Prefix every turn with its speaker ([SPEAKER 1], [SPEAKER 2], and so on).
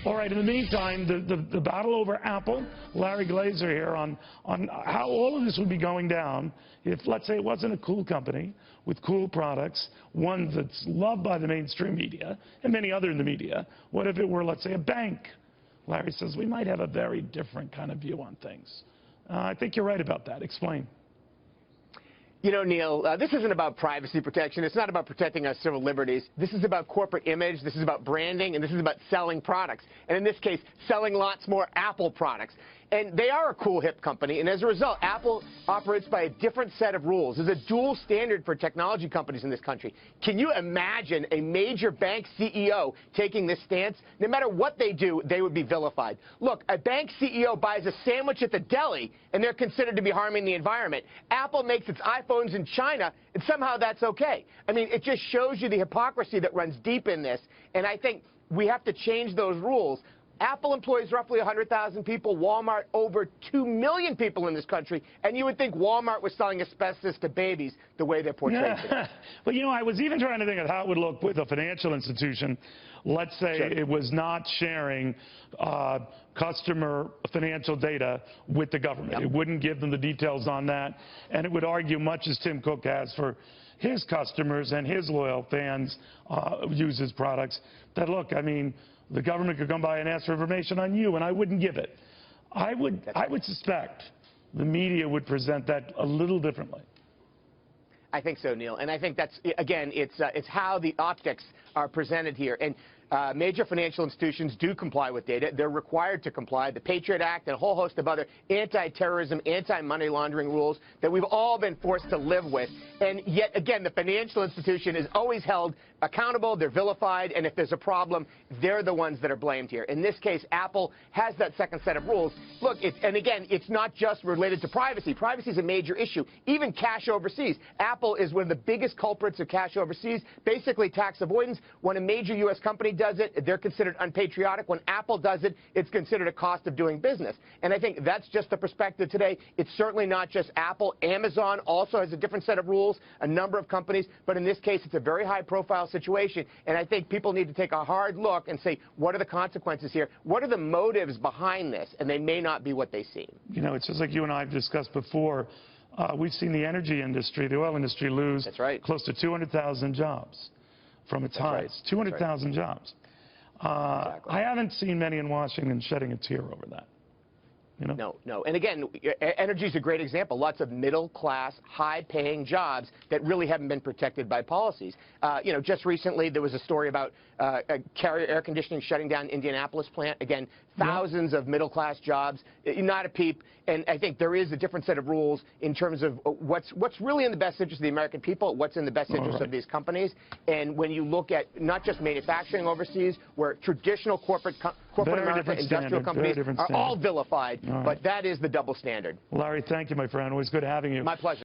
[SPEAKER 1] All right, in the meantime, the battle over Apple, Larry Glazer here on how all of this would be going down if, let's say, it wasn't a cool company with cool products, one that's loved by the mainstream media and many other in the media. What if it were, let's say, a bank? Larry says we might have a very different kind of view on things. I think you're right about that. Explain.
[SPEAKER 2] You know, Neil, this isn't about privacy protection. It's not about protecting our civil liberties. This is about corporate image. This is about branding. And this is about selling products. And in this case, selling lots more Apple products. And they are a cool, hip company. And as a result, Apple operates by a different set of rules. There's a dual standard for technology companies in this country. Can you imagine a major bank CEO taking this stance? No matter what they do, they would be vilified. Look, a bank CEO buys a sandwich at the deli, and they're considered to be harming the environment. Apple makes its iPhones in China, and somehow that's okay. I mean, it just shows you the hypocrisy that runs deep in this. And I think we have to change those rules. Apple employs roughly 100,000 people, Walmart over 2 million people in this country, and you would think Walmart was selling asbestos to babies the way they're portrayed today.
[SPEAKER 1] But, you know, I was even trying to think of how it would look with a financial institution. Let's say it was not sharing customer financial data with the government. It wouldn't give them the details on that, and it would argue, much as Tim Cook has for his customers and his loyal fans use his products, that, look, I mean, the government could come by and ask for information on you, and I wouldn't give it. I would suspect the media would present that a little differently.
[SPEAKER 2] I think so, Neil. And I think that's, again, it's how the optics are presented here. And major financial institutions do comply with data. They're required to comply. The Patriot Act and a whole host of other anti-terrorism, anti-money laundering rules that we've all been forced to live with. And yet, again, the financial institution is always held accountable. They're vilified. And if there's a problem, they're the ones that are blamed here. In this case, Apple has that second set of rules. Look, and again, it's not just related to privacy. Privacy is a major issue. Even cash overseas. Apple is one of the biggest culprits of cash overseas, basically tax avoidance. When a major U.S. company does it, they're considered unpatriotic. When Apple does it, it's considered a cost of doing business. And I think that's just the perspective today. It's certainly not just Apple. Amazon also has a different set of rules, a number of companies. But in this case, it's a very high-profile situation. And I think people need to take a hard look and say, what are the consequences here? What are the motives behind this? And they may not be what they seem.
[SPEAKER 1] You know, it's just like you and I have discussed before. We've seen the energy industry, the oil industry, lose close to 200,000 jobs from its highs. 200,000 jobs. I haven't seen many in Washington shedding a tear over that. You know?
[SPEAKER 2] No. And again, energy is a great example. Lots of middle-class, high-paying jobs that really haven't been protected by policies. You know, just recently there was a story about Carrier Air Conditioning shutting down Indianapolis plant. Again, thousands of middle-class jobs, not a peep. And I think there is a different set of rules in terms of what's really in the best interest of the American people, what's in the best interest of these companies. And when you look at not just manufacturing overseas, where traditional corporate American industrial companies are all vilified, but that is the double standard.
[SPEAKER 1] Larry, thank you, my friend. Always good having you.
[SPEAKER 2] My pleasure.